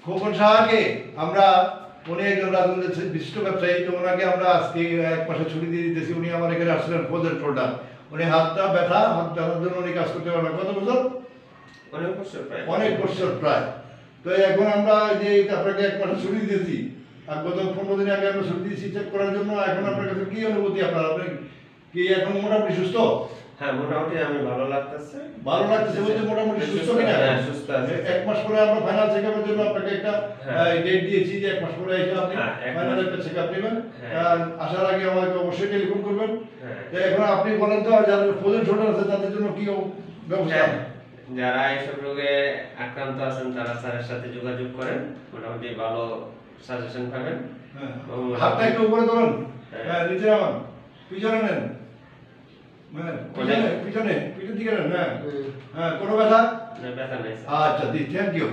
খোকন সাহাকে আমরা, উনি একজন রাজনীতির বিশিষ্ট ব্যবসায়ী, তো ওনাকে আমরা আজকে 1 মাসের ছুটি দিয়ে দিতেছি। উনি আমার এখানে আসছিলেন ফোজের শোল্ডার, উনি হাতটা ব্যথা, হাত ব্যথার জন্য উনি কাজ করতে পারেন না। কত বছর? অনেক বছর প্রায়। তো এখন আমরা যে আপনাকে 1 মাসের ছুটি দিয়েছি, আর গত 15 দিন আগে আমরা ছুটি দিয়েছি চেক করার জন্য। এখন আপনার কাছে কি অনুভূতি? আপনার আপনি কি এখন মোটামুটি সুস্থ? হ্যাঁ, মোটামুটি আমি ভালো লাগতেছে। ভালো লাগতেছে বলতে মোটামুটি সুস্থ কিনা? হ্যাঁ, সুস্থ আছি। 1 মাস পরে আমরা ফাইনাল চেকআপের জন্য আপনাকে একটা ডেট দিয়েছি যে 1 মাস পরে এসে আপনি ফাইনাল একটা চেকআপ নেবেন। আর আসার আগে আমাকে অবশ্যই টেলিফোন করবেন। তো এখন আপনি বলেন তো, যারা ফোজের শোল্ডার আছে তাদের জন্য কি ব্যবস্থা? যারা এইসব রোগে আক্রান্ত আছেন তারা স্যারের সাথে যোগাযোগ করেন, মোটামুটি ভালো সাজেশন পাবেন। হাতটা একটু উপরে ধরুন, নিচে নামান, পিছনে নেন, পিছনের দিকে নেন। হ্যাঁ, কোনো ব্যথা? ব্যথা নেই। আচ্ছা, থ্যাংক ইউ।